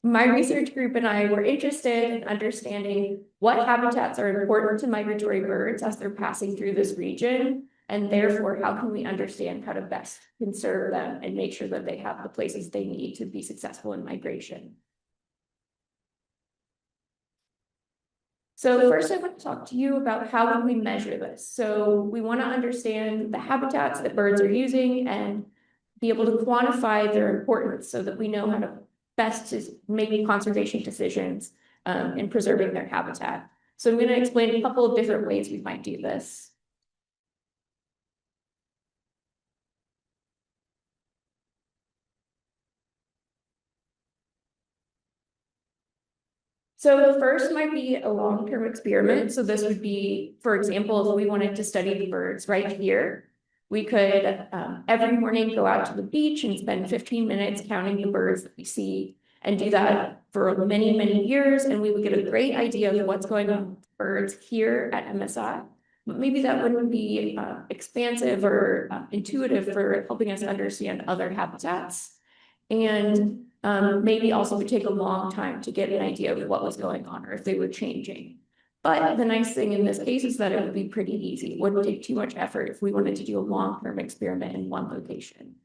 My research group and I were interested in understanding what habitats are important to migratory birds as they're passing through this region, and therefore, how can we understand how to best conserve them and make sure that they have the places they need to be successful in migration. So first, I want to talk to you about how would we measure this. So we want to understand the habitats that birds are using and be able to quantify their importance so that we know how to best to make conservation decisions in preserving their habitat. So I'm going to explain a couple of different ways we might do this. So the first might be a long-term experiment. So this would be, for example, if we wanted to study the birds right here, we could every morning go out to the beach and spend 15 minutes counting the birds that we see and do that for many, many years. And we would get a great idea of what's going on with birds here at MSI. But maybe that wouldn't be expansive or intuitive for helping us understand other habitats. And maybe also would take a long time to get an idea of what was going on or if they were changing. But the nice thing in this case is that it would be pretty easy. It wouldn't take too much effort if we wanted to do a long-term experiment in one location.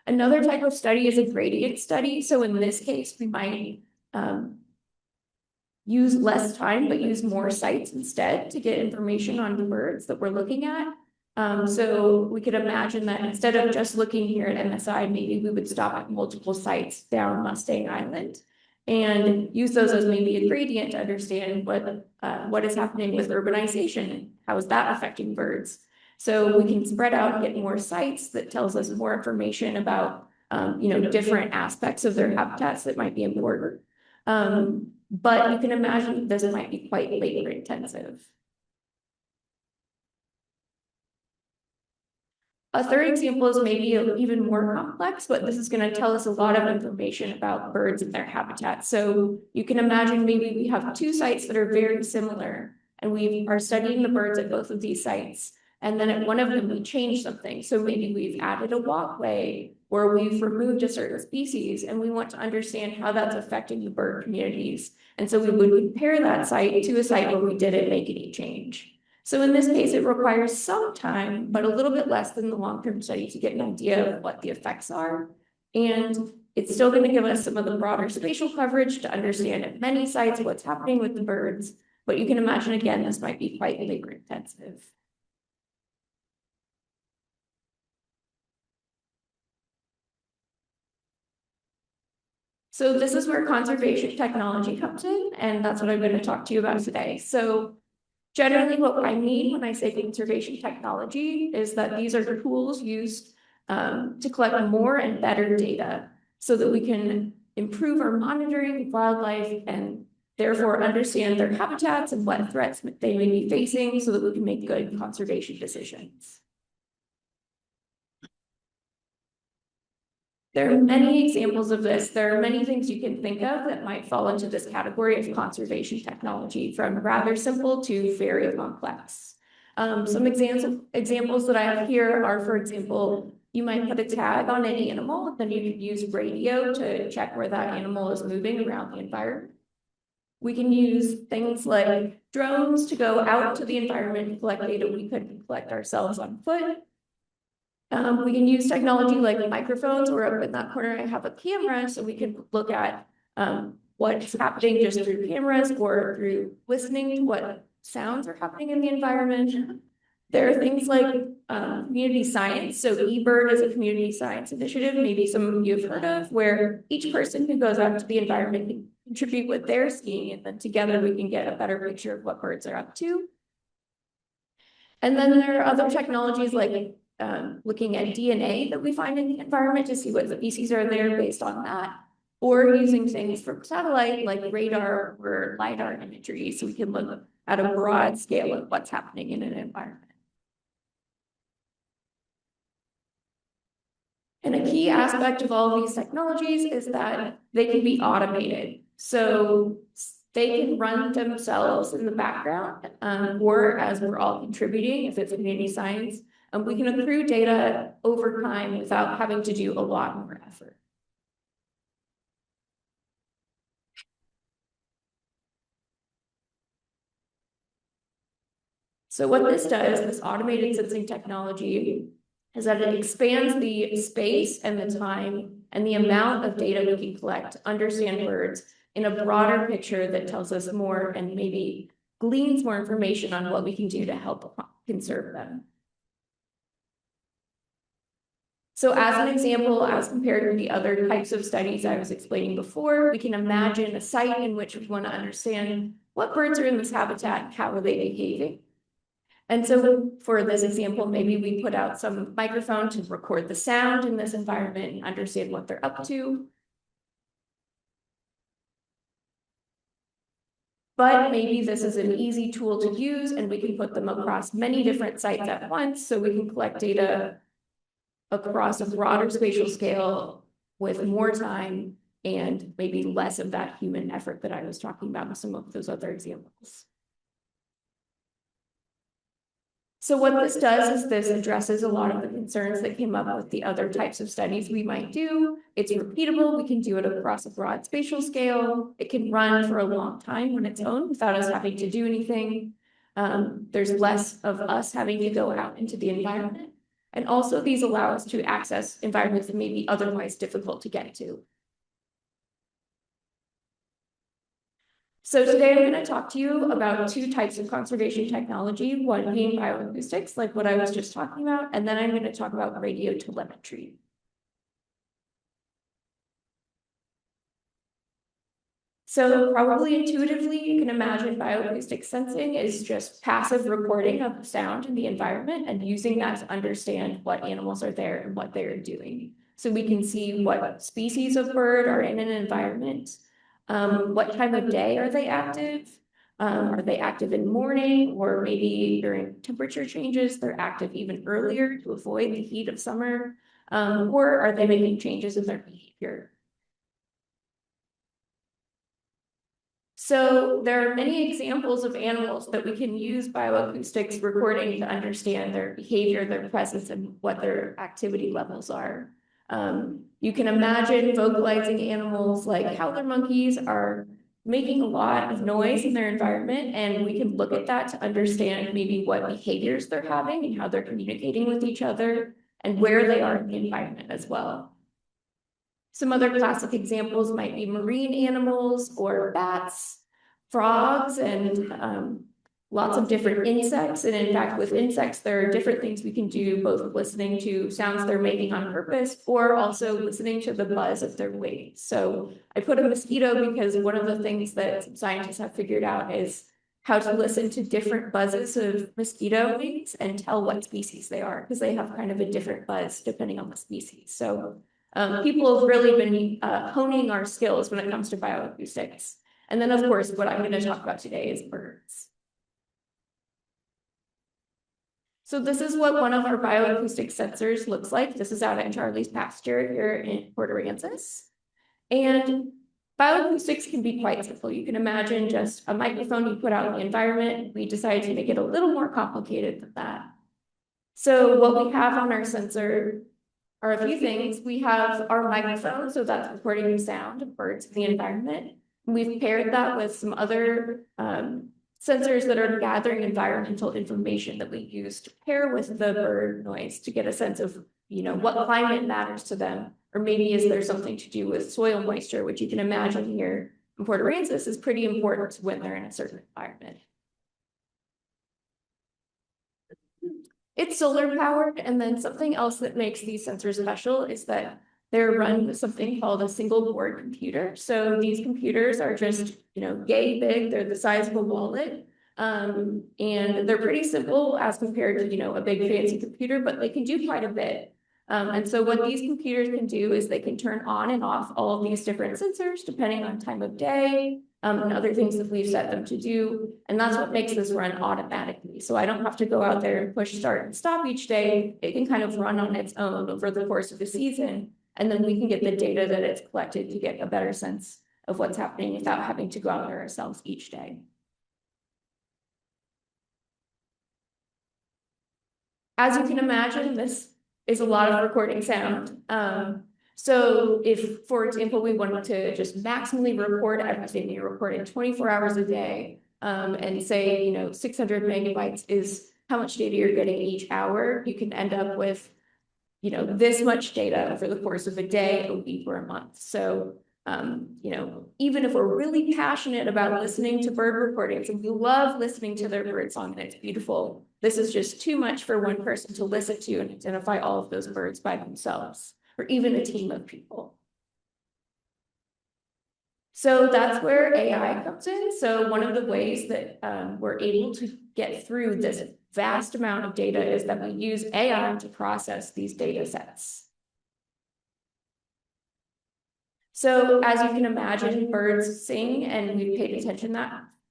Another type of study is a gradient study. So in this case, we might use less time, but use more sites instead to get information on the birds that we're looking at. So we could imagine that instead of just looking here at MSI, maybe we would stop at multiple sites down Mustang Island and use those as maybe a gradient to understand what is happening with urbanization and how is that affecting birds. So we can spread out and get more sites that tells us more information about different aspects of their habitats that might be important. But you can imagine this might be quite labor intensive. A third example is maybe even more complex, but this is going to tell us a lot of information about birds and their habitat. So you can imagine maybe we have two sites that are very similar, and we are studying the birds at both of these sites. And then at one of them, we change something. So maybe we've added a walkway or we've removed a certain species, and we want to understand how that's affecting the bird communities. And so we would compare that site to a site where we didn't make any change. So in this case, it requires some time, but a little bit less than the long-term study to get an idea of what the effects are. And it's still going to give us some of the broader spatial coverage to understand at many sites what's happening with the birds. But you can imagine, again, this might be quite labor intensive. So this is where conservation technology comes in, and that's what I'm going to talk to you about today. So generally, what I mean when I say conservation technology is that these are tools used to collect more and better data so that we can improve our monitoring of wildlife and therefore understand their habitats and what threats they may be facing so that we can make good conservation decisions. There are many examples of this. There are many things you can think of that might fall into this category of conservation technology, from rather simple to very complex. Some examples that I have here are, for example, you might put a tag on any animal, then you could use radio to check where that animal is moving around the environment. We can use things like drones to go out to the environment and collect data we couldn't collect ourselves on foot. We can use technology like microphones, or up in that corner I have a camera, so we can look at what's happening just through cameras or through listening to what sounds are happening in the environment. There are things like community science. So eBird is a community science initiative, maybe some of you have heard of, where each person who goes out to the environment can contribute what they're seeing, and then together we can get a better picture of what birds are up to. And then there are other technologies like looking at DNA that we find in the environment to see what species are there based on that, or using things from satellite like radar or LiDAR imagery so we can look at a broad scale of what's happening in an environment. And a key aspect of all of these technologies is that they can be automated. So they can run themselves in the background, or as we're all contributing, if it's community science, And we can accrue data over time without having to do a lot more effort. So what this does, this automated sensing technology, is that it expands the space and the time and the amount of data we can collect to understand birds in a broader picture that tells us more and maybe gleans more information on what we can do to help conserve them. So as an example, as compared to the other types of studies I was explaining before, we can imagine a site in which we want to understand what birds are in this habitat and how are they behaving. And so for this example, maybe we put out some microphone to record the sound in this environment and understand what they're up to. But maybe this is an easy tool to use and we can put them across many different sites at once so we can collect data across a broader spatial scale with more time and maybe less of that human effort that I was talking about in some of those other examples. So what this does is this addresses a lot of the concerns that came up with the other types of studies we might do. It's repeatable. We can do it across a broad spatial scale. It can run for a long time on its own without us having to do anything. There's less of us having to go out into the environment. And also these allow us to access environments that may be otherwise difficult to get to. So today I'm going to talk to you about two types of conservation technology, one being bioacoustics, like what I was just talking about, and then I'm going to talk about radio telemetry. So probably intuitively, you can imagine bioacoustic sensing is just passive recording of sound in the environment and using that to understand what animals are there and what they're doing. So we can see what species of bird are in an environment. What time of day are they active? Are they active in morning or maybe during temperature changes? They're active even earlier to avoid the heat of summer, or are they making changes in their behavior? So there are many examples of animals that we can use bioacoustics recording to understand their behavior, their presence, and what their activity levels are. You can imagine vocalizing animals like howler monkeys are making a lot of noise in their environment, and we can look at that to understand maybe what behaviors they're having and how they're communicating with each other and where they are in the environment as well. Some other classic examples might be marine animals or bats, frogs, and lots of different insects. And in fact, with insects, there are different things we can do, both listening to sounds they're making on purpose or also listening to the buzz of their wings. So I put a mosquito because one of the things that scientists have figured out is how to listen to different buzzes of mosquito wings and tell what species they are, because they have kind of a different buzz depending on the species. So people have really been honing our skills when it comes to bioacoustics. And then, of course, what I'm going to talk about today is birds. So this is what one of our bioacoustic sensors looks like. This is out at Charlie's pasture here in Port-Aransas. And bioacoustics can be quite simple. You can imagine just a microphone you put out in the environment. We decided to make it a little more complicated than that. So what we have on our sensor are a few things. We have our microphone, so that's recording the sound of birds in the environment. We've paired that with some other sensors that are gathering environmental information that we use to pair with the bird noise to get a sense of, what climate matters to them, or maybe is there something to do with soil moisture, which you can imagine here in Port-Aransas is pretty important when they're in a certain environment. It's solar powered, and then something else that makes these sensors special is that they're run with something called a single board computer. So these computers are just, yay big. They're the size of a wallet. And they're pretty simple as compared to, a big fancy computer, but they can do quite a bit. And so what these computers can do is they can turn on and off all of these different sensors depending on time of day, and other things that we've set them to do. And that's what makes this run automatically. So I don't have to go out there and push start and stop each day. It can kind of run on its own over the course of the season. And then we can get the data that it's collected to get a better sense of what's happening without having to go out there ourselves each day. as you can imagine, this is a lot of recording sound. So if, for example, we wanted to just maximally record everything you recorded 24 hours a day, and say, 600 megabytes is how much data you're getting each hour, you can end up with, this much data over the course of a day, a week, or a month. So, even if we're really passionate about listening to bird recordings and we love listening to their bird song and it's beautiful, this is just too much for one person to listen to and identify all of those birds by themselves, or even a team of people. So that's where AI comes in. So one of the ways that we're able to get through this vast amount of data is that we use AI to process these data sets. So as you can imagine, birds sing, and we've paid attention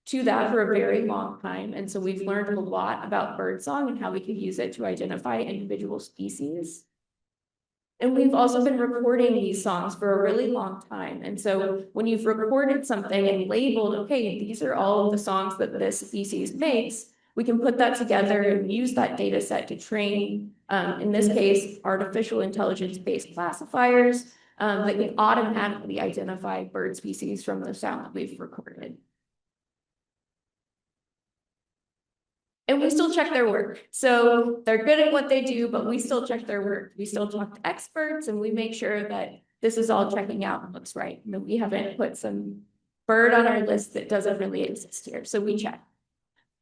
to that for a very long time. And so we've learned a lot about birdsong and how we can use it to identify individual species. And we've also been recording these songs for a really long time. And so when you've recorded something and labeled, okay, these are all of the songs that this species makes, we can put that together and use that data set to train, in this case, artificial intelligence-based classifiers that can automatically identify bird species from the sound that we've recorded. And we still check their work. So they're good at what they do, but we still check their work. We still talk to experts and we make sure that this is all checking out and looks right. And that we haven't put some bird on our list that doesn't really exist here. So we check.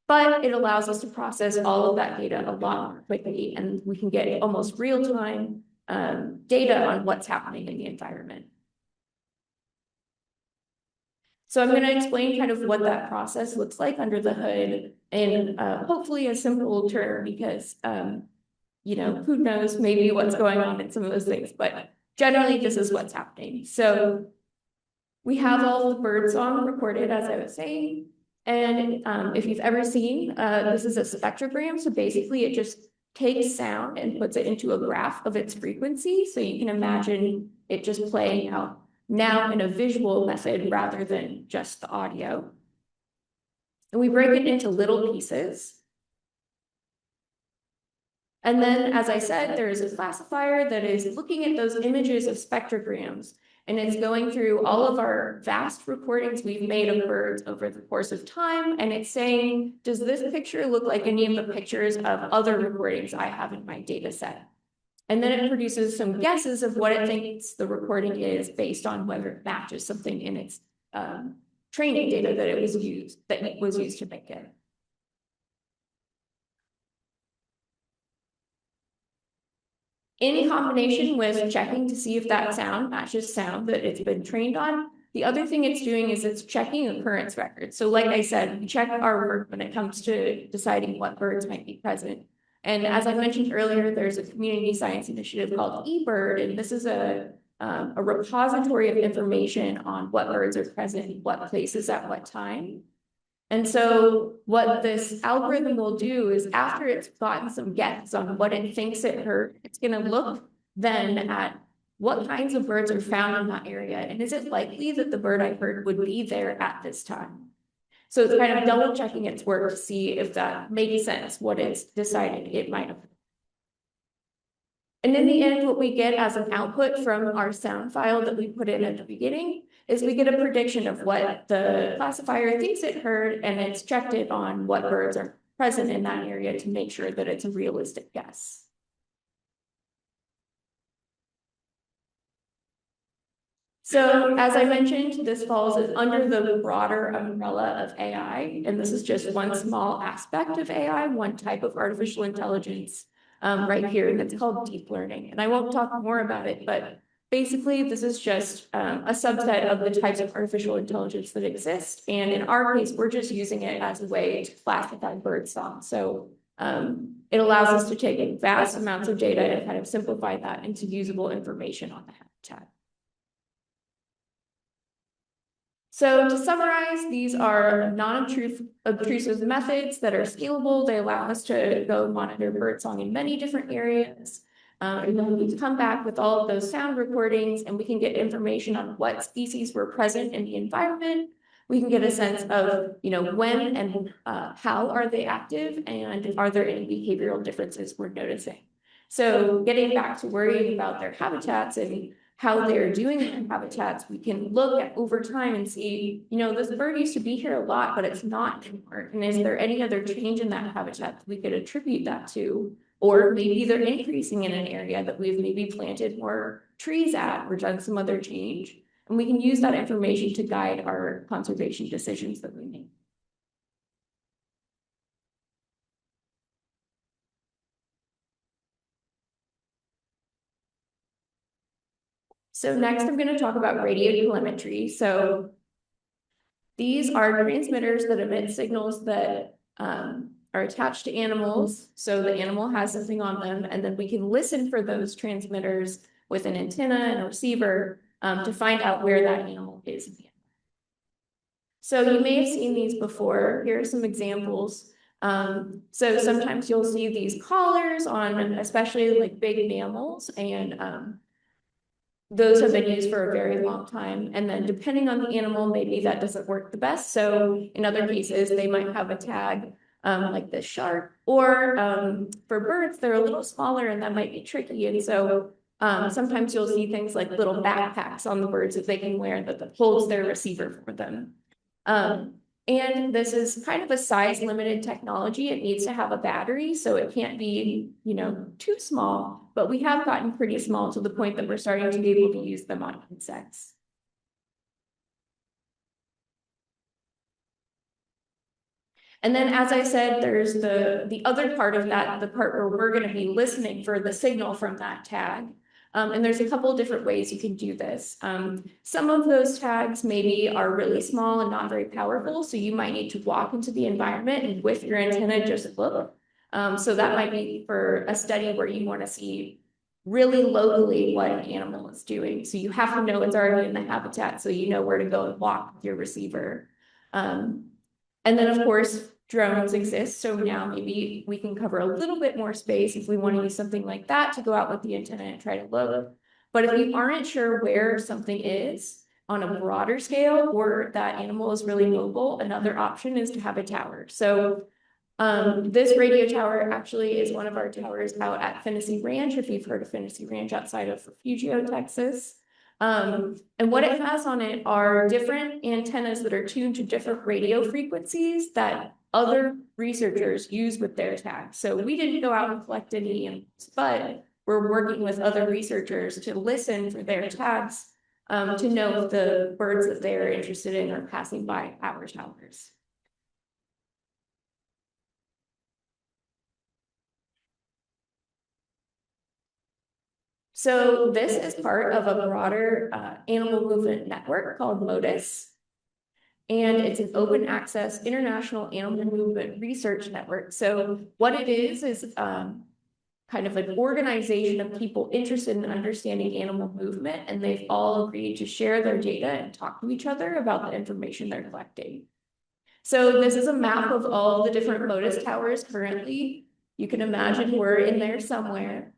But it allows us to process all of that data a lot more quickly, and we can get almost real-time data on what's happening in the environment. So I'm going to explain kind of what that process looks like under the hood in hopefully a simple term, because, who knows maybe what's going on in some of those things, but generally this is what's happening. So we have all the birdsong recorded, as I was saying, and if you've ever seen, this is a spectrogram. So basically it just takes sound and puts it into a graph of its frequency. So you can imagine it just playing out now in a visual method rather than just the audio. And we break it into little pieces. And then, as I said, there is a classifier that is looking at those images of spectrograms, and it's going through all of our vast recordings we've made of birds over the course of time, and it's saying, does this picture look like any of the pictures of other recordings I have in my data set? And then it produces some guesses of what it thinks the recording is based on whether it matches something in its training data that was used to make it. In combination with checking to see if that sound matches sound that it's been trained on, the other thing it's doing is it's checking occurrence records. So like I said, we check our work when it comes to deciding what birds might be present. And as I mentioned earlier, there's a community science initiative called eBird, and this is a repository of information on what birds are present in what places at what time. And so what this algorithm will do is, after it's gotten some guesses on what it thinks it heard, it's going to look then at what kinds of birds are found in that area, and is it likely that the bird I heard would be there at this time? So it's kind of double checking its work to see if that makes sense, what it's decided it might have. And in the end, what we get as an output from our sound file that we put in at the beginning is we get a prediction of what the classifier thinks it heard, and it's checked it on what birds are present in that area to make sure that it's a realistic guess. So as I mentioned, this falls under the broader umbrella of AI, and this is just one small aspect of AI, one type of artificial intelligence right here, and it's called deep learning. And I won't talk more about it, but basically this is just a subset of the types of artificial intelligence that exist. And in our case, we're just using it as a way to classify birdsong. So it allows us to take vast amounts of data and kind of simplify that into usable information on the habitat. So to summarize, these are non-obtrusive methods that are scalable. They allow us to go monitor birdsong in many different areas. And then we come back with all of those sound recordings, and we can get information on what species were present in the environment, we can get a sense of, when and how are they active, and are there any behavioral differences we're noticing. So getting back to worrying about their habitats and how they're doing in their habitats, we can look at over time and see, this bird used to be here a lot, but it's not anymore. And is there any other change in that habitat that we could attribute that to? Or maybe they're increasing in an area that we've maybe planted more trees at or done some other change. And we can use that information to guide our conservation decisions that we make. So next, I'm going to talk about radio telemetry. So these are transmitters that emit signals that are attached to animals. So the animal has something on them, and then we can listen for those transmitters with an antenna and a receiver to find out where that animal is. So you may have seen these before. Here are some examples. So sometimes you'll see these collars on, especially like big mammals, and those have been used for a very long time. And then depending on the animal, maybe that doesn't work the best. So in other cases, they might have a tag like this shark, or for birds, they're a little smaller and that might be tricky. And so sometimes you'll see things like little backpacks on the birds that they can wear that holds their receiver for them. And this is kind of a size limited technology. It needs to have a battery, so it can't be, too small, but we have gotten pretty small to the point that we're starting to be able to use them on insects. And then, as I said, there's the other part of that, the part where we're going to be listening for the signal from that tag. And there's a couple of different ways you can do this. Some of those tags maybe are really small and not very powerful, so you might need to walk into the environment and with your antenna just look. So that might be for a study where you want to see really locally what an animal is doing. So you have to know it's already in the habitat, so you know where to go and walk with your receiver. And then, of course, drones exist. So now maybe we can cover a little bit more space if we want to use something like that to go out with the antenna and try to load. But if you aren't sure where something is on a broader scale, or that animal is really mobile, another option is to have a tower. So this radio tower actually is one of our towers out at Finnissy Ranch, if you've heard of Finnissy Ranch outside of Refugio, Texas. And what it has on it are different antennas that are tuned to different radio frequencies that other researchers use with their tags. So we didn't go out and collect any animals, but we're working with other researchers to listen for their tags to know if the birds that they're interested in are passing by our towers. So this is part of a broader animal movement network called MODIS. And it's an open access international animal movement research network. So what it is kind of an organization of people interested in understanding animal movement, and they've all agreed to share their data and talk to each other about the information they're collecting. So this is a map of all the different MODIS towers currently. You can imagine we're in there somewhere.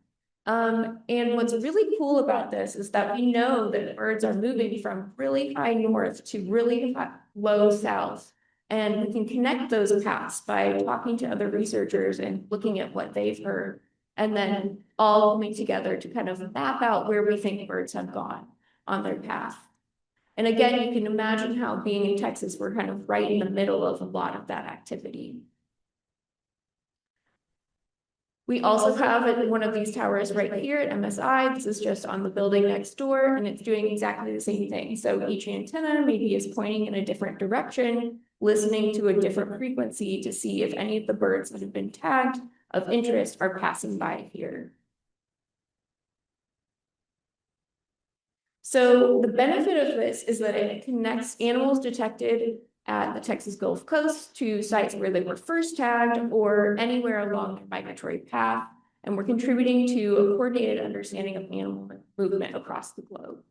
And what's really cool about this is that we know that birds are moving from really high north to really low south. And we can connect those paths by talking to other researchers and looking at what they've heard, and then all coming together to kind of map out where we think birds have gone on their path. And again, you can imagine how being in Texas, we're kind of right in the middle of a lot of that activity. We also have one of these towers right here at MSI. This is just on the building next door, and it's doing exactly the same thing. So each antenna maybe is pointing in a different direction, listening to a different frequency to see if any of the birds that have been tagged of interest are passing by here. So the benefit of this is that it connects animals detected at the Texas Gulf Coast to sites where they were first tagged or anywhere along their migratory path, and we're contributing to a coordinated understanding of animal movement across the globe.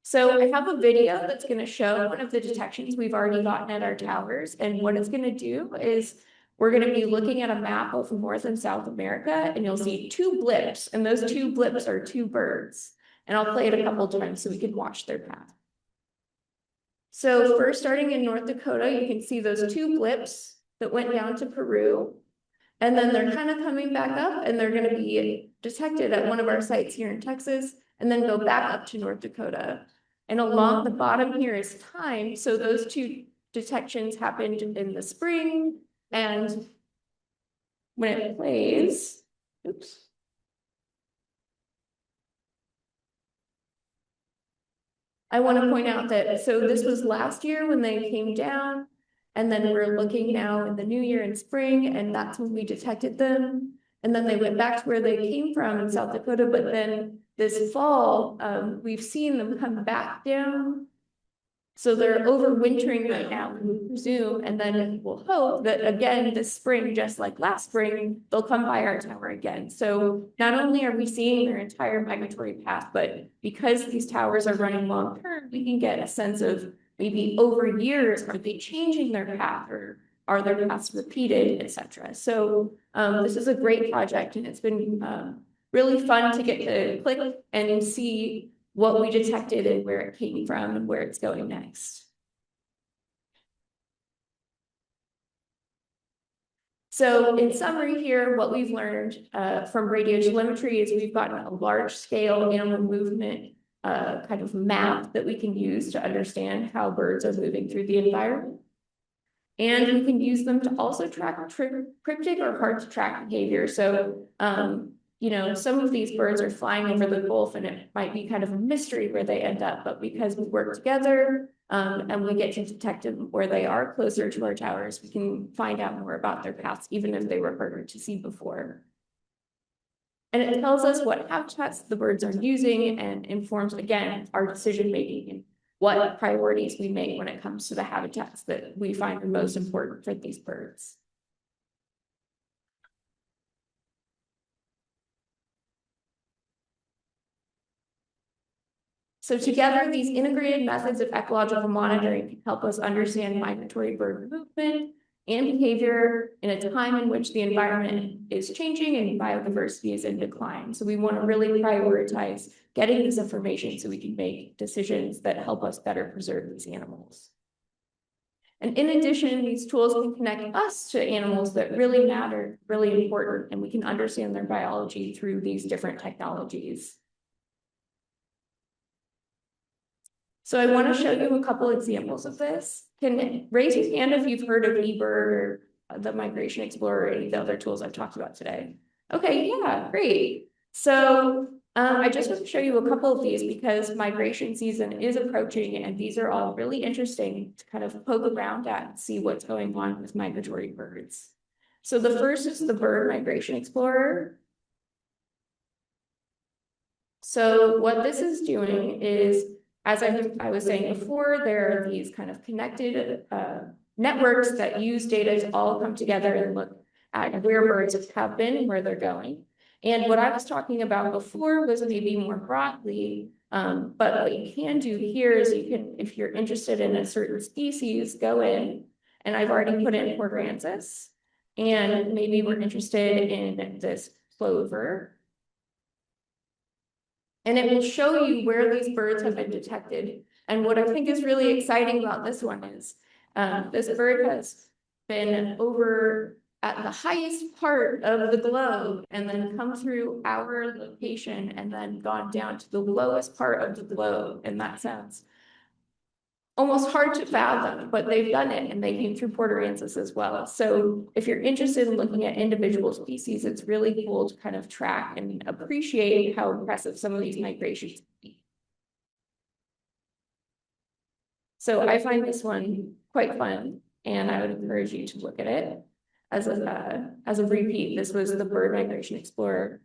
So I have a video that's going to show one of the detections we've already gotten at our towers, and what it's going to do is we're going to be looking at a map of North and South America, and you'll see two blips, and those two blips are two birds. And I'll play it a couple times so we can watch their path. So first, starting in North Dakota, you can see those two blips that went down to Peru. And then they're kind of coming back up, and they're going to be detected at one of our sites here in Texas, and then go back up to North Dakota. And along the bottom here is time. So those two detections happened in the spring, and when it plays, oops. I want to point out that, so this was last year when they came down, and then we're looking now in the new year in spring, and that's when we detected them. And then they went back to where they came from in South Dakota, but then this fall, we've seen them come back down. So they're overwintering right now, we presume, and then we'll hope that again this spring, just like last spring, they'll come by our tower again. So not only are we seeing their entire migratory path, but because these towers are running long term, we can get a sense of maybe over years, are they changing their path, or are their paths repeated, etc. So this is a great project, and it's been really fun to get to click and see what we detected and where it came from and where it's going next. So in summary here, what we've learned from radio telemetry is we've gotten a large scale animal movement kind of map that we can use to understand how birds are moving through the environment. And we can use them to also track cryptic or hard to track behavior. So you know, some of these birds are flying over the Gulf, and it might be kind of a mystery where they end up, but because we work together and we get to detect them where they are closer to our towers, we can find out more about their paths, even if they were harder to see before. And it tells us what habitats the birds are using and informs, again, our decision making and what priorities we make when it comes to the habitats that we find are most important for these birds. So together, these integrated methods of ecological monitoring can help us understand migratory bird movement and behavior in a time in which the environment is changing and biodiversity is in decline. So we want to really prioritize getting this information so we can make decisions that help us better preserve these animals. And in addition, these tools can connect us to animals that really matter, really important, and we can understand their biology through these different technologies. So I want to show you a couple examples of this. Can raise your hand if you've heard of eBird or the Migration Explorer or any of the other tools I've talked about today. Okay, yeah, great. So I just want to show you a couple of these because migration season is approaching, and these are all really interesting to kind of poke around at and see what's going on with migratory birds. So the first is the Bird Migration Explorer. So what this is doing is, as I was saying before, there are these kind of connected networks that use data to all come together and look at where birds have been and where they're going. And what I was talking about before was maybe more broadly, but what you can do here is you can, if you're interested in a certain species, go in, and I've already put in Port-Aransas, and maybe we're interested in this plover. And it will show you where these birds have been detected. And what I think is really exciting about this one is this bird has been over at the highest part of the globe and then come through our location and then gone down to the lowest part of the globe. And that sounds almost hard to fathom, but they've done it, and they came through Port-Aransas as well. So if you're interested in looking at individual species, it's really cool to kind of track and appreciate how impressive some of these migrations can be. So I find this one quite fun, and I would encourage you to look at it as a repeat. This was the Bird Migration Explorer.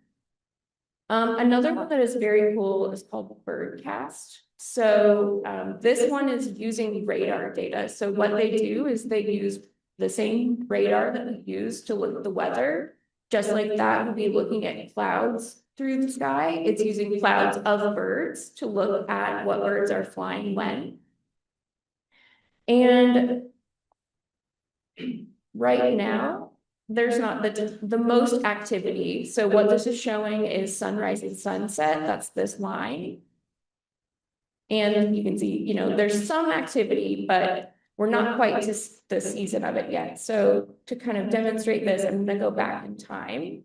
Another one that is very cool is called Birdcast. So this one is using radar data. So what they do is they use the same radar that we use to look at the weather. Just like that, we'll be looking at clouds through the sky. It's using clouds of birds to look at what birds are flying when. And right now, there's not the most activity. So what this is showing is sunrise and sunset. That's this line. And you can see, you know, there's some activity, but we're not quite to the season of it yet. So to kind of demonstrate this, I'm going to go back in time.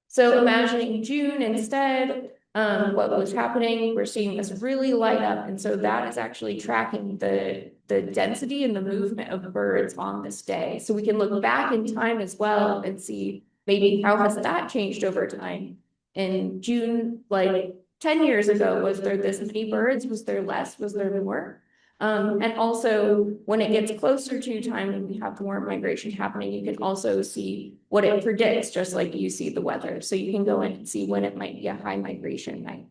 So imagining June instead, what was happening, we're seeing this really light up. And so that is actually tracking the density and the movement of birds on this day. So we can look back in time as well and see maybe how has that changed over time. In June, like 10 years ago, was there this many birds? Was there less? Was there more? And also when it gets closer to time and we have more migration happening, you can also see what it predicts, just like you see the weather. So you can go in and see when it might be a high migration night.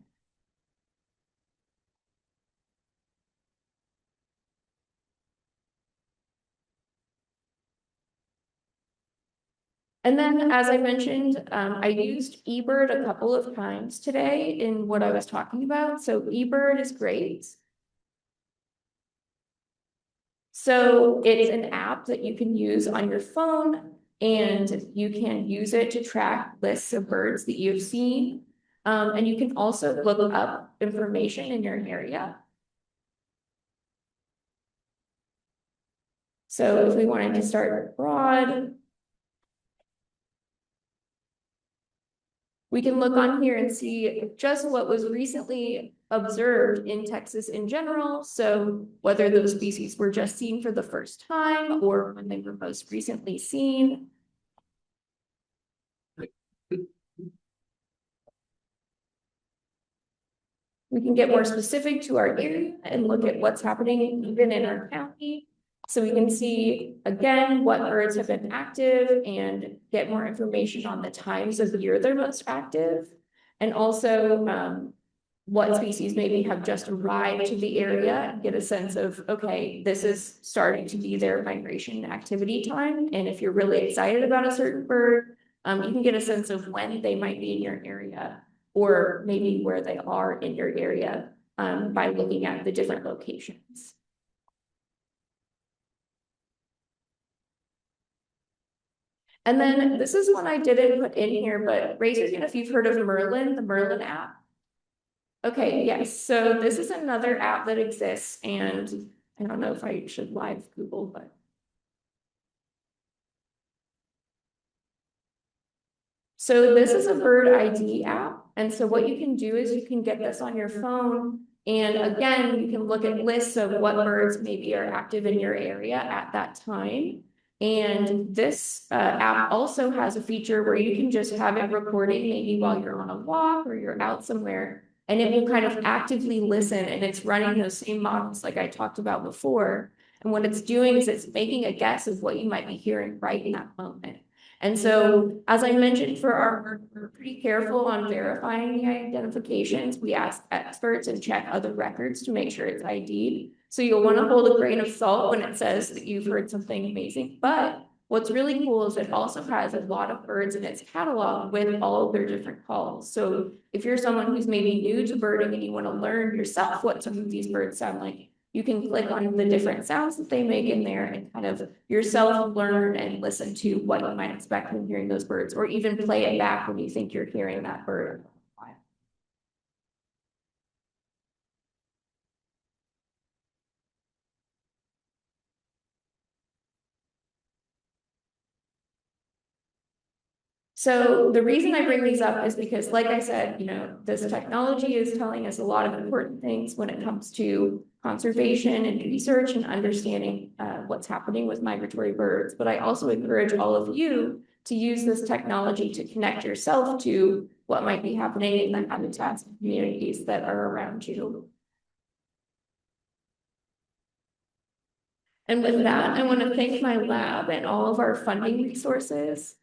And then, as I mentioned, I used eBird a couple of times today in what I was talking about. So eBird is great. So it's an app that you can use on your phone, and you can use it to track lists of birds that you've seen. And you can also look up information in your area. So if we wanted to start broad, we can look on here and see just what was recently observed in Texas in general. So whether those species were just seen for the first time or when they were most recently seen. We can get more specific to our area and look at what's happening even in our county. So we can see, again, what birds have been active and get more information on the times of year they're most active. And also what species maybe have just arrived to the area and get a sense of, okay, this is starting to be their migration activity time. And if you're really excited about a certain bird, you can get a sense of when they might be in your area, or maybe where they are in your area by looking at the different locations. And then this is one I didn't put in here, but raise your hand if you've heard of Merlin, the Merlin app. Okay, yes, so this is another app that exists, and I don't know if I should live Google, but. So this is a bird ID app. And so what you can do is you can get this on your phone. And again, you can look at lists of what birds maybe are active in your area at that time. And this app also has a feature where you can just have it recording maybe while you're on a walk or you're out somewhere. And it will kind of actively listen, and it's running those same models like I talked about before. And what it's doing is it's making a guess of what you might be hearing right in that moment. And so, as I mentioned, for our work, we're pretty careful on verifying the identifications. We ask experts and check other records to make sure it's ID'd. So you'll want to hold a grain of salt when it says that you've heard something amazing. But what's really cool is it also has a lot of birds in its catalog with all of their different calls. So if you're someone who's maybe new to birding and you want to learn yourself what some of these birds sound like, you can click on the different sounds that they make in there and kind of yourself learn and listen to what you might expect when hearing those birds, or even play it back when you think you're hearing that bird. So the reason I bring these up is because, like I said, you know, this technology is telling us a lot of important things when it comes to conservation and research and understanding what's happening with migratory birds. But I also encourage all of you to use this technology to connect yourself to what might be happening in the habitats and communities that are around you. And with that, I want to thank my lab and all of our funding resources.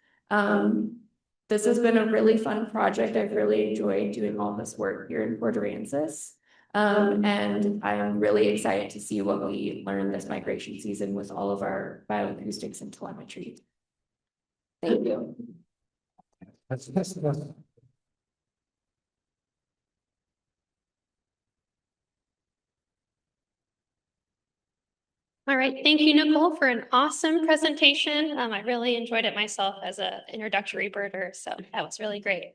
This has been a really fun project. I've really enjoyed doing all this work here in Port-Aransas. And I'm really excited to see what we learn this migration season with all of our bioacoustics and telemetry. Thank you. That's All right, thank you, Nicole, for an awesome presentation. I really enjoyed it myself as an introductory birder, so that was really great.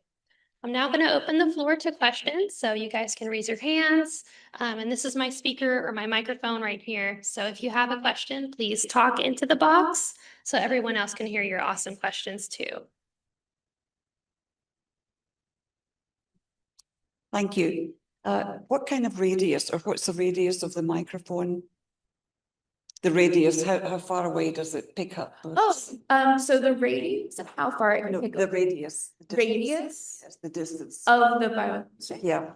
I'm now going to open the floor to questions, so you guys can raise your hands. And this is my speaker or my microphone right here. So if you have a question, please talk into the box so everyone else can hear your awesome questions too. Thank you. What kind of radius, or what's the radius of the microphone? The radius, how far away does it pick up? So the radius of how far it can No, pick the up radius. radius Yes, the distance. of the bioacoustics. Yeah,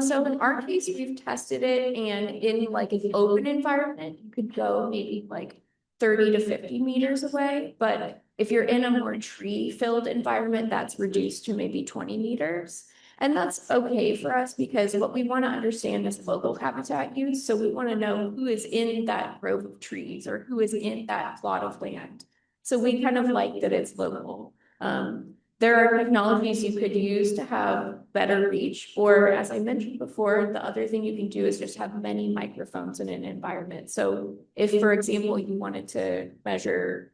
So in our case, we've tested it, and in like an open environment, you could go maybe like 30 to 50 meters away. But if you're in a more tree-filled environment, that's reduced to maybe 20 meters. And that's okay for us because what we want to understand is local habitat use. So we want to know who is in that grove of trees or who is in that plot of land. So we kind of like that it's local. There are technologies you could use to have better reach, or as I mentioned before, the other thing you can do is just have many microphones in an environment. So if, for example, you wanted to measure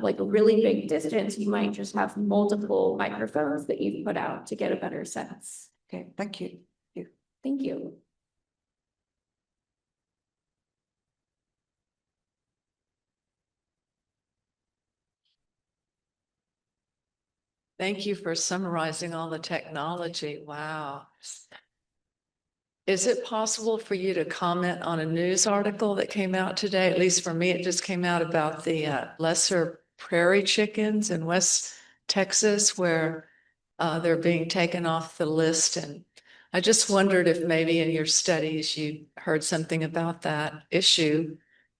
like a really big distance, you might just have multiple microphones that you put out to get a better sense. okay, thank you. Thank you. Thank you for summarizing all the technology. Wow. Is it possible for you to comment on a news article that came out today? At least for me, it just came out about the lesser prairie chickens in West Texas where they're being taken off the list. And I just wondered if maybe in your studies you heard something about that issue.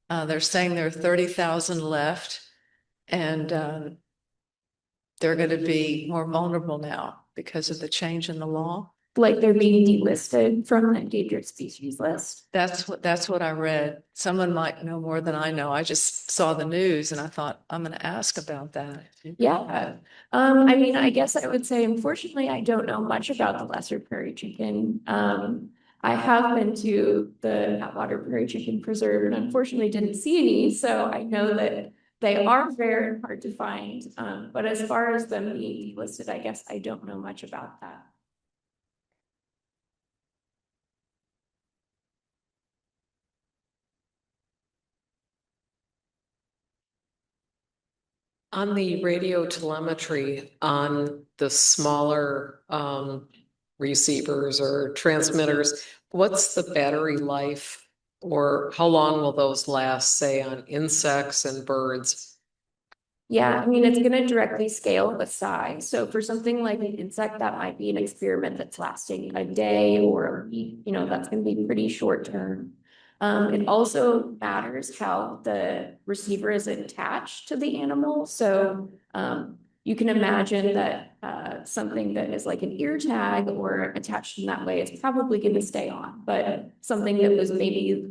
They're saying there are 30,000 left, and they're going to be more vulnerable now because of the change in the law. Like they're being delisted from the endangered species list. That's what I read. Someone might know more than I know. I just saw the news and I thought, I'm going to ask about that. Yeah. I mean, I guess I would say, unfortunately, I don't know much about the lesser prairie chicken. I have been to the Atwater Prairie Chicken Preserve and unfortunately didn't see any, so I know that they are rare and hard to find. But as far as them being delisted, I guess I don't know much about that. On the radio telemetry on the smaller receivers or transmitters, what's the battery life, or how long will those last, say, on insects and birds? Yeah, I mean, it's going to directly scale with size. So for something like an insect, that might be an experiment that's lasting a day or a week, that's going to be pretty short term. It also matters how the receiver is attached to the animal. So you can imagine that something that is like an ear tag or attached in that way is probably going to stay on, but something that was maybe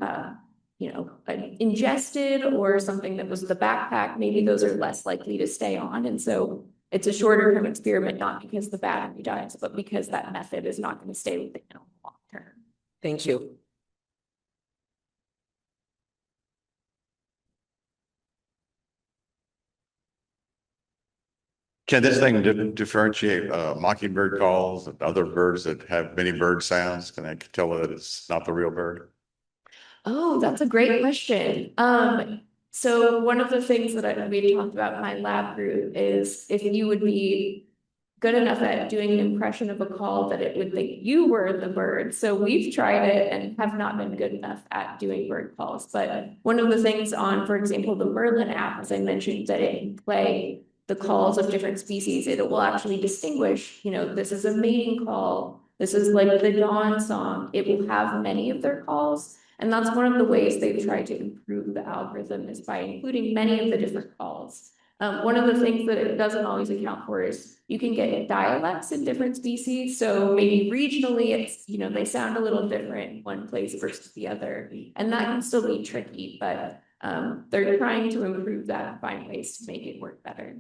ingested or something that was the backpack, maybe those are less likely to stay on. And so it's a shorter term experiment, not because the battery dies, but because that method is not going to stay with the animal long term. Thank you. Can this thing differentiate mockingbird calls and other birds that have many bird sounds? Can I tell that it's not the real bird? Oh, that's a great question. So one of the things that we talked about in my lab group is if you would be good enough at doing an impression of a call that it would think you were the bird. So we've tried it and have not been good enough at doing bird calls. But one of the things on, for example, the Merlin app, as I mentioned, that it can play the calls of different species, it will actually distinguish, this is a mating call, this is like the dawn song. It will have many of their calls. And that's one of the ways they've tried to improve the algorithm is by including many of the different calls. One of the things that it doesn't always account for is you can get dialects in different species. So maybe regionally, it's, they sound a little different in one place versus the other. And that can still be tricky, but they're trying to improve that and find ways to make it work better.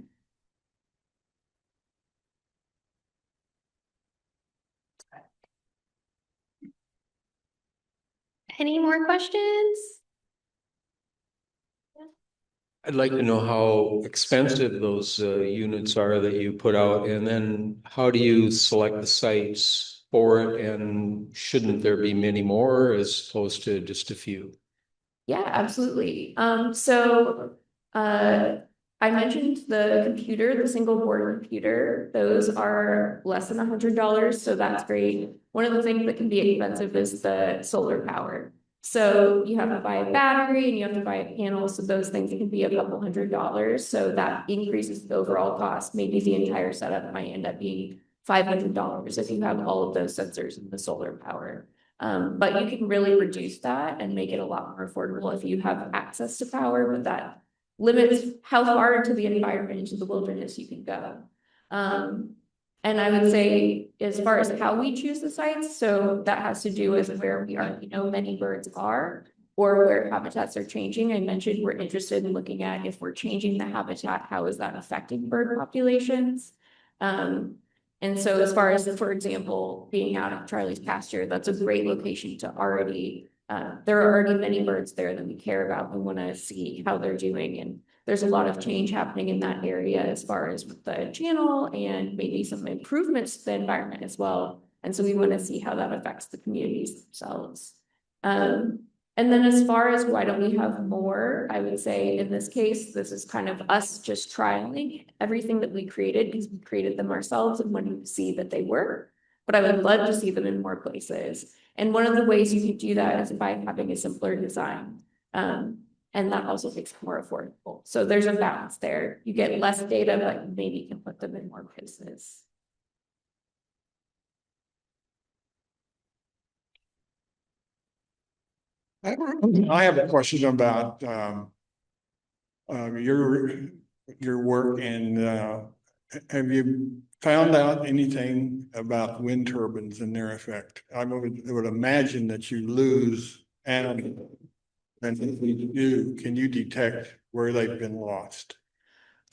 Any more questions? I'd like to know how expensive those units are that you put out, and then how do you select the sites for it? And shouldn't there be many more as opposed to just a few? Yeah, absolutely. I mentioned the computer, the single board computer. Those are less than $100, so that's great. One of the things that can be expensive is the solar power. So you have to buy a battery and you have to buy a panel, so those things can be a couple $100. So that increases the overall cost. Maybe the entire setup might end up being $500 if you have all of those sensors and the solar power. But you can really reduce that and make it a lot more affordable if you have access to power, but that limits how far into the environment, into the wilderness you can go. And I would say, as far as how we choose the sites, so that has to do with where we already know many birds are, or where habitats are changing. I mentioned we're interested in looking at if we're changing the habitat, how is that affecting bird populations? And so as far as, for example, being out at Charlie's pasture, that's a great location to already, there are already many birds there that we care about. We want to see how they're doing. And there's a lot of change happening in that area as far as with the channel and maybe some improvements to the environment as well. And so we want to see how that affects the communities themselves. And then as far as why don't we have more, I would say in this case, this is kind of us just trialing everything that we created because we created them ourselves and wanted to see that they work. But I would love to see them in more places. And one of the ways you can do that is by having a simpler design. And that also makes it more affordable. So there's a balance there. You get less data, but maybe you can put them in more places. I have a question about your work, and have you found out anything about wind turbines and their effect? I would imagine that you lose animals, and if you do, can you detect where they've been lost?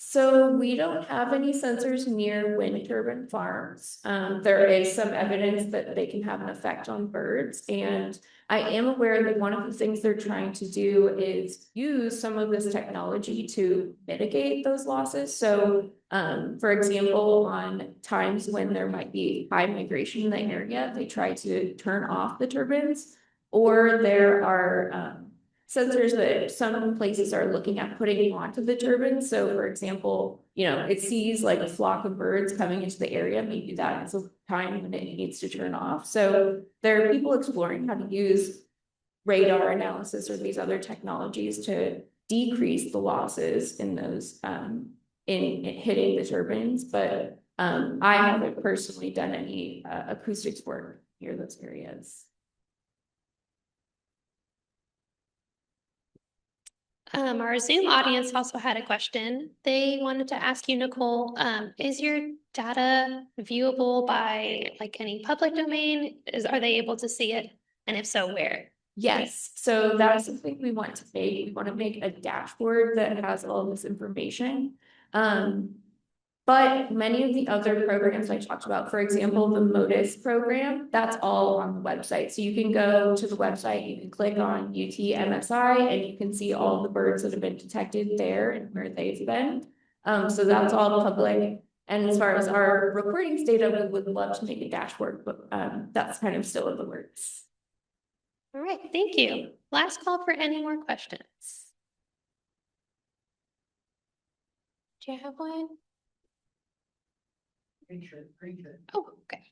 So we don't have any sensors near wind turbine farms. There is some evidence that they can have an effect on birds, and I am aware that one of the things they're trying to do is use some of this technology to mitigate those losses. So, for example, on times when there might be high migration in the area, they try to turn off the turbines, or there are sensors that some places are looking at putting onto the turbine. So for example, it sees like a flock of birds coming into the area, maybe that is a time when it needs to turn off. So there are people exploring how to use radar analysis or these other technologies to decrease the losses in those in hitting the turbines. But I haven't personally done any acoustics work near those areas. Our Zoom audience also had a question. They wanted to ask you, Nicole, is your data viewable by like any public domain? Are they able to see it? And if so, where? Yes, so that's something we want to make. We want to make a dashboard that has all this information. But many of the other programs I talked about, for example, the MODIS program, that's all on the website. So you can go to the website, you can click on UTMSI, and you can see all the birds that have been detected there and where they've been. So that's all public. And as far as our recordings data, we would love to make a dashboard, but that's kind of still in the works. All right, thank you. Last call for any more questions. Do you have one? Oh, okay.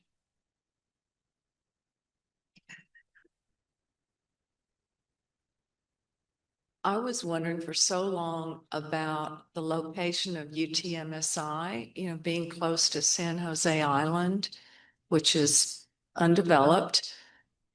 I was wondering for so long about the location of UTMSI, being close to San Jose Island, which is undeveloped,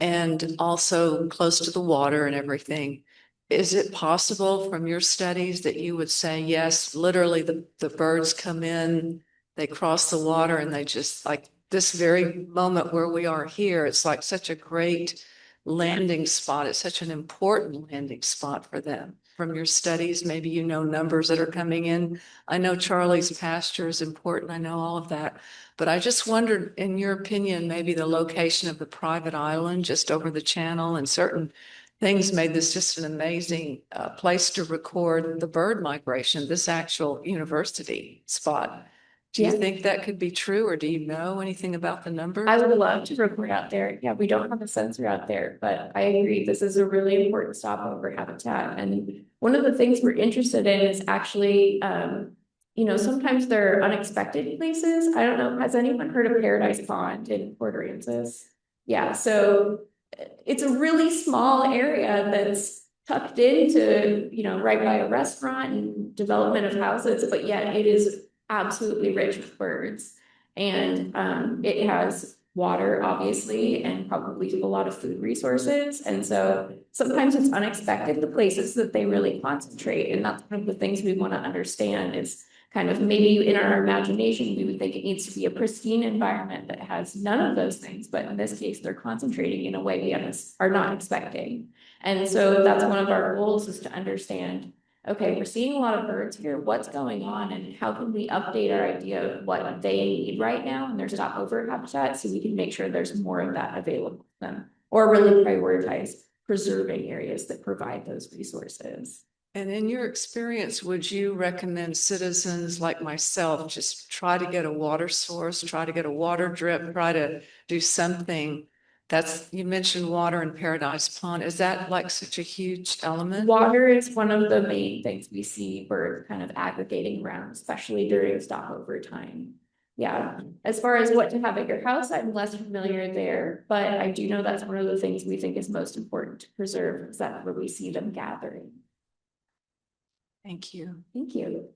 and also close to the water and everything. Is it possible from your studies that you would say, yes, literally the birds come in, they cross the water, and they just, like this very moment where we are here, it's like such a great landing spot. It's such an important landing spot for them. From your studies, maybe numbers that are coming in. I know Charlie's pasture is important. I know all of that. But I just wondered, in your opinion, maybe the location of the private island just over the channel and certain things made this just an amazing place to record the bird migration, this actual university spot. Do you Yeah. think that could be true, or do you know anything about the numbers? I would love to record out there. Yeah, we don't have a sensor out there, but I agree, this is a really important stopover habitat. And one of the things we're interested in is actually, sometimes they're unexpected places. I don't know, has anyone heard of Paradise Pond in Port-Aransas? Yeah, so it's a really small area that's tucked into, right by a restaurant and development of houses, but yet it is absolutely rich with birds. And it has water, obviously, and probably a lot of food resources. And so sometimes it's unexpected, the places that they really concentrate. And that's one of the things we want to understand is kind of maybe in our imagination, we would think it needs to be a pristine environment that has none of those things. But in this case, they're concentrating in a way we are not expecting. And so that's one of our goals, is to understand, okay, we're seeing a lot of birds here. What's going on, and how can we update our idea of what they need right now in their stopover habitat, so we can make sure there's more of that available to them, or really prioritize preserving areas that provide those resources. And in your experience, would you recommend citizens like myself just try to get a water source, try to get a water drip, try to do something? You mentioned water in Paradise Pond. Is that like such a huge element? Water is one of the main things we see birds kind of aggregating around, especially during stopover time. Yeah, as far as what to have at your house, I'm less familiar there, but I do know that's one of the things we think is most important to preserve, is that where we see them gathering. Thank you. Thank you.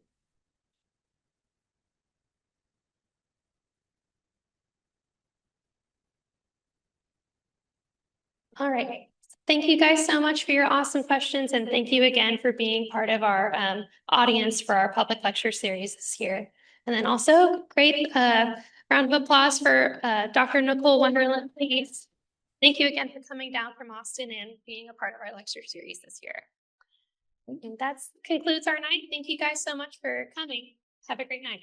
All right. Thank you guys so much for your awesome questions. And thank you again for being part of our audience for our public lecture series this year. And then also great round of applause for Dr. NicoleWonderlin, please. Thank you again for coming down from Austin and being a part of our lecture series this year. And that concludes our night. Thank you guys so much for coming. Have a great night.